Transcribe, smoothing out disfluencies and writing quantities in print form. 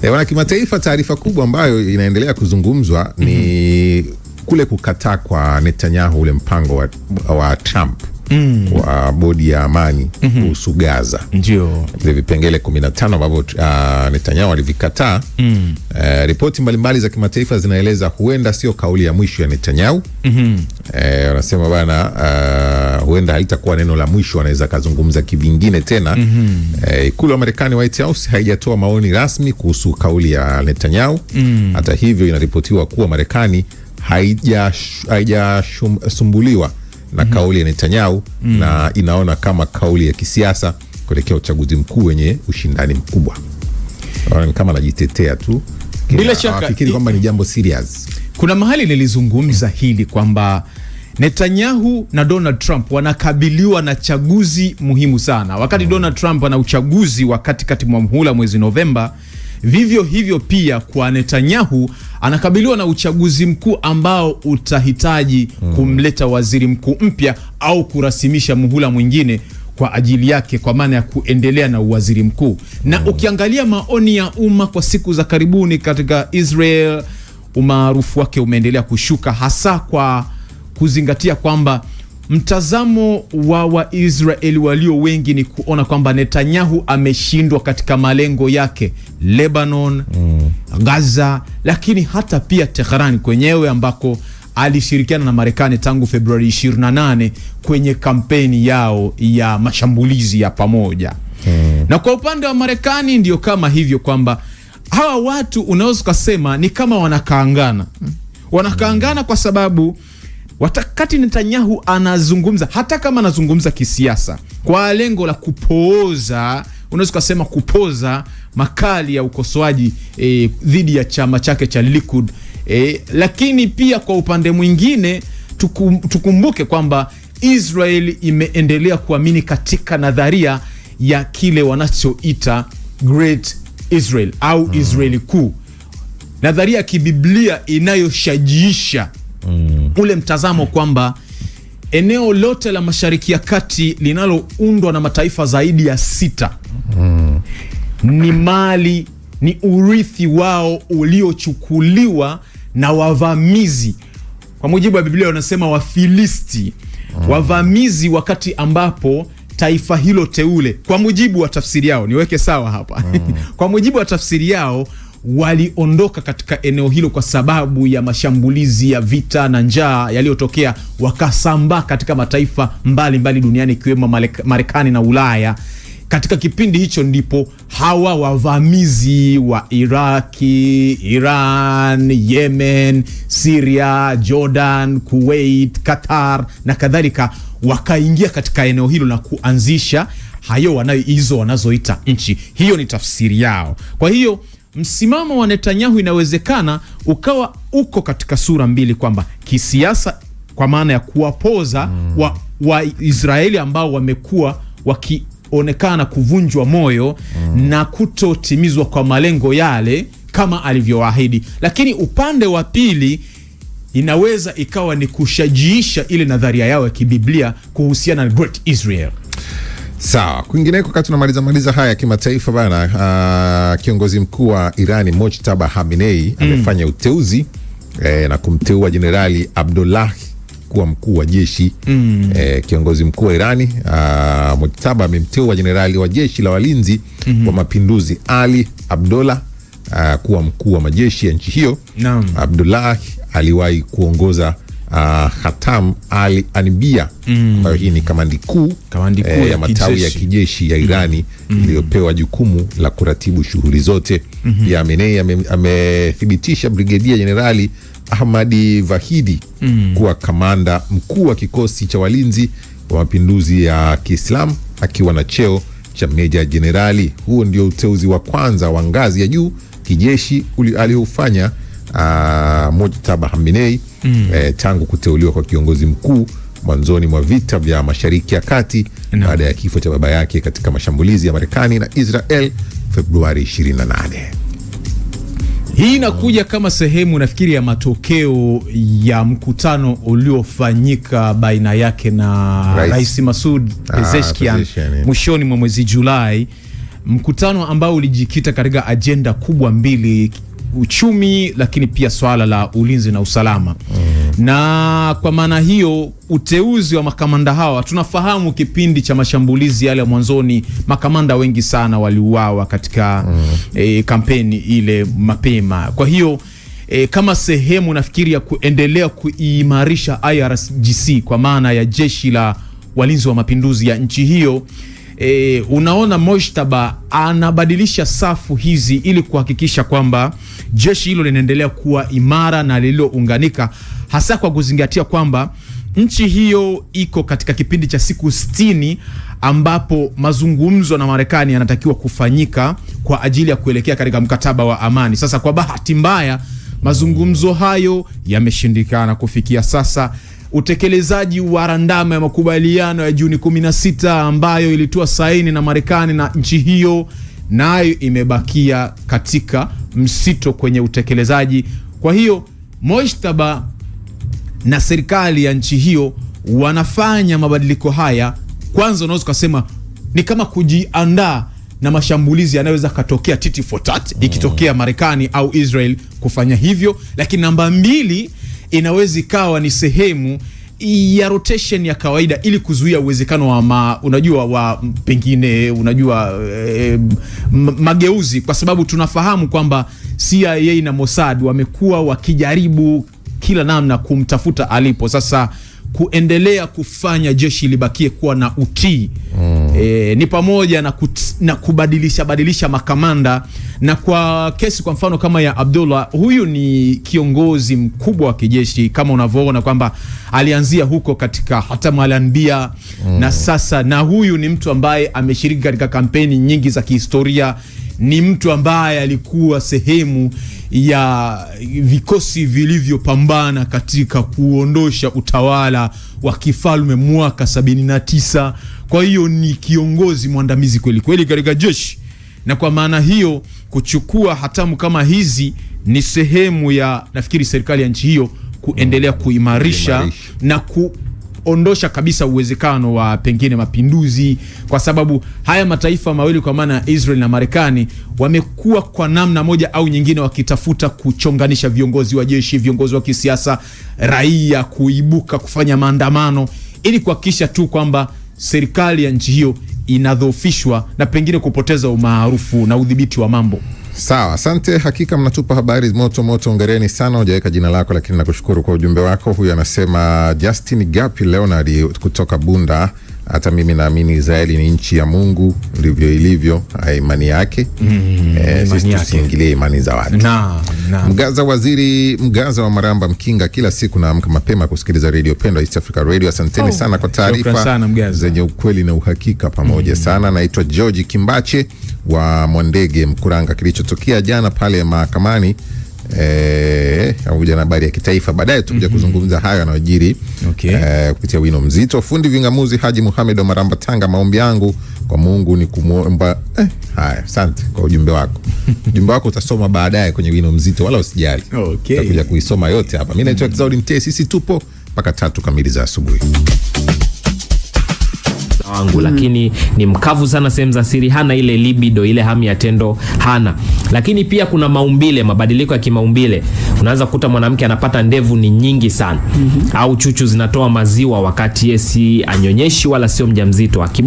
Wana kimataifa, taarifa kubwa ambayo inaendelea kuzungumzwa ni kule kukataa kwa Netanyahu ule mpango wa Trump wa bodi ya amani kuhusu Gaza. Ndio Vile vipengele 15 ambavyo Netanyahu alivikataa. Ripoti mbalimbali za kimataifa zinaeleza huenda sio kauli ya mwisho ya Netanyahu. Wanasema bana, huenda haitakuwa neno la mwisho, anaweza kazungumza kivingine tena. Ikulu ya Marekani, White House, haijatoa maoni rasmi kuhusu kauli ya Netanyahu. Hata hivyo, inaripotiwa kuwa Marekani haijasumbuliwa na kauli ya Netanyahu na inaona kama kauli ya kisiasa kuelekea uchaguzi mkuu wenye ushindani mkubwa. Kama anajitetea tu, bila shaka fikiri kwamba ni jambo serious. Kuna mahali nilizungumza hili kwamba Netanyahu na Donald Trump wanakabiliwa na chaguzi muhimu sana. Wakati Donald Trump ana uchaguzi wa katikati mwa muhula mwezi Novemba, vivyo hivyo pia kwa Netanyahu anakabiliwa na uchaguzi mkuu ambao utahitaji kumleta waziri mkuu mpya au kurasimisha muhula mwingine kwa ajili yake, kwa maana ya kuendelea na uwaziri mkuu. Na ukiangalia maoni ya umma kwa siku za karibuni katika Israel, umaarufu wake umeendelea kushuka, hasa kwa kuzingatia kwamba mtazamo wa Waisraeli walio wengi ni kuona kwamba Netanyahu ameshindwa katika malengo yake Lebanon, Gaza, lakini hata pia Tehran kwenyewe ambako alishirikiana na Marekani tangu Februari 28 kwenye kampeni yao ya mashambulizi ya pamoja. Na kwa upande wa Marekani ndio kama hivyo, kwamba hawa watu unaweza kusema ni kama wanakaangana. Wanakaangana kwa sababu wakati Netanyahu anazungumza, hata kama anazungumza kisiasa kwa lengo la kupooza, unaweza kusema kupoza makali ya ukosoaji dhidi ya chama chake cha Likud, lakini pia kwa upande mwingine tukumbuke kwamba Israel imeendelea kuamini katika nadharia ya kile wanachoita Great Israel au Israeli kuu, nadharia ya kibiblia inayoshajiisha ule mtazamo kwamba eneo lote la Mashariki ya Kati linaloundwa na mataifa zaidi ya 6 ni mali, ni urithi wao uliochukuliwa na wavamizi. Kwa mujibu wa Biblia wanasema Wafilisti, wavamizi, wakati ambapo taifa hilo teule, kwa mujibu wa tafsiri yao, niweke sawa hapa kwa mujibu wa tafsiri yao, waliondoka katika eneo hilo kwa sababu ya mashambulizi ya vita na njaa yaliyotokea, wakasambaa katika mataifa mbalimbali duniani ikiwemo Marekani na Ulaya. Katika kipindi hicho ndipo hawa wavamizi wa Iraki, Iran, Yemen, Syria, Jordan, Kuwait, Qatar na kadhalika wakaingia katika eneo hilo na kuanzisha hayo wanazoita nchi. Hiyo ni tafsiri yao. Kwa hiyo msimamo wa Netanyahu inawezekana ukawa uko katika sura mbili, kwamba kisiasa kwa maana ya kuwapoza wa Israeli ambao wamekuwa wakionekana kuvunjwa moyo na kutotimizwa kwa malengo yale kama alivyoahidi, lakini upande wa pili inaweza ikawa ni kushajiisha ile nadharia yao ya kibiblia kuhusiana na Great Israel. Sawa, kwingineko wakati tunamaliza haya kimataifa bana, kiongozi mkuu wa Irani Mojtaba Khamenei amefanya uteuzi na kumteua Jenerali Abdullah kuwa mkuu wa jeshi. Kiongozi mkuu wa Irani Mojtaba amemteua Jenerali wa jeshi la walinzi wa mapinduzi Ali Abdullah kuwa mkuu wa majeshi ya nchi hiyo. Abdullah aliwahi kuongoza Khatam al-Anbiya, ambayo hii ni kamandi kuu ya matawi ya kijeshi ya Irani iliyopewa jukumu la kuratibu shughuli zote. Pia Khamenei amethibitisha Brigedia Jenerali Ahmadi Vahidi kuwa kamanda mkuu wa kikosi cha walinzi wa mapinduzi ya Kiislamu akiwa na cheo cha meja jenerali. Huo ndio uteuzi wa kwanza wa ngazi ya juu kijeshi aliofanya Mojtaba Khamenei tangu kuteuliwa kwa kiongozi mkuu mwanzoni mwa vita vya Mashariki ya Kati baada ya kifo cha baba yake katika mashambulizi ya Marekani na Israel Februari 28. Hii inakuja kama sehemu nafikiri ya matokeo ya mkutano uliofanyika baina yake na Rais Masoud Pezeshkian mwishoni mwa mwezi Julai. mkutano ambao ulijikita katika ajenda kubwa mbili, uchumi lakini pia swala la ulinzi na usalama. Na kwa maana hiyo uteuzi wa makamanda hawa, tunafahamu kipindi cha mashambulizi yale mwanzoni makamanda wengi sana waliuawa katika kampeni ile mapema. Kwa hiyo kama sehemu nafikiri ya kuendelea kuimarisha IRGC kwa maana ya jeshi la walinzi wa mapinduzi ya nchi hiyo, unaona Mojtaba anabadilisha safu hizi ili kuhakikisha kwamba jeshi hilo linaendelea kuwa imara na lililounganika, hasa kwa kuzingatia kwamba nchi hiyo iko katika kipindi cha siku 60 ambapo mazungumzo na Marekani yanatakiwa kufanyika kwa ajili ya kuelekea katika mkataba wa amani. Sasa kwa bahati mbaya mazungumzo hayo yameshindikana kufikia sasa. Utekelezaji wa randama ya makubaliano ya Juni 16 ambayo ilitoa saini na Marekani na nchi hiyo, nayo imebakia katika msito kwenye utekelezaji. Kwa hiyo Mojtaba na serikali ya nchi hiyo wanafanya mabadiliko haya, kwanza unaweza kusema ni kama kujiandaa na mashambulizi yanayoweza katokea titi for tat ikitokea Marekani au Israel kufanya hivyo. Lakini namba 2 inaweza ikawa ni sehemu ya rotation ya kawaida ili kuzuia uwezekano wa pengine mageuzi, kwa sababu tunafahamu kwamba CIA na Mossad wamekuwa wakijaribu kila namna kumtafuta alipo. Sasa kuendelea kufanya jeshi libakie kuwa na utii ni pamoja na kubadilisha makamanda. Na kwa kesi kwa mfano kama ya Abdullah, huyu ni kiongozi mkubwa wa kijeshi kama unavyoona kwamba alianzia huko katika Hatam al-Anbiya na sasa, na huyu ni mtu ambaye ameshiriki katika kampeni nyingi za kihistoria, ni mtu ambaye alikuwa sehemu ya vikosi vilivyopambana katika kuondosha utawala wa kifalme mwaka 79. Kwa hiyo ni kiongozi mwandamizi kweli kweli katika jeshi, na kwa maana hiyo kuchukua hatamu kama hizi ni sehemu ya nafikiri serikali ya nchi hiyo kuendelea kuimarisha na kuondosha kabisa uwezekano wa pengine mapinduzi, kwa sababu haya mataifa mawili kwa maana Israel na Marekani wamekuwa kwa namna moja au nyingine wakitafuta kuchonganisha viongozi wa jeshi, viongozi wa kisiasa, raia kuibuka kufanya maandamano ili kuhakikisha tu kwamba serikali ya nchi hiyo inadhoofishwa na pengine kupoteza umaarufu na udhibiti wa mambo. Sawa, asante. Hakika mnatupa habari moto moto, ongereni sana. Hujaweka jina lako lakini nakushukuru kwa ujumbe wako. Huyu anasema Justin Gapi Leonard kutoka Bunda, hata mimi naamini Israeli ni nchi ya Mungu, ndivyo ilivyo imani yake. Sisi tusiingilie imani za watu. Mgaza Waziri Mgaza wa Maramba Mkinga, kila siku naamka mapema kusikiliza Radio Pendo East Africa Radio. Asanteni sana kwa taarifa zenye ukweli na uhakika pamoja sana. Naitwa George Kimbache wa Mwandege Mkuranga. Kilichotokea jana pale mahakamani na habari ya kitaifa, baadaye tukuja kuzungumza hayo yanayojiri kupitia wino mzito. Fundi vingamuzi Haji Muhammad wa Maramba Tanga, maombi yangu kwa Mungu ni kumuomba haya. Asante kwa ujumbe wako. Ujumbe wako utasoma baadaye kwenye wino mzito, wala usijali. Tutakuja kuisoma yote hapa. Mimi naitwa Kizaudi Mtee, sisi tupo mpaka 3 kamili za asubuhi. Wangu, lakini ni mkavu sana sehemu za siri, hana ile libido, ile hamu ya tendo hana. Lakini pia kuna maumbile, mabadiliko ya kimaumbile. Unaanza kukuta mwanamke anapata ndevu ni nyingi sana au chuchu zinatoa maziwa wakati yeye si anyonyeshi wala sio mjamzito.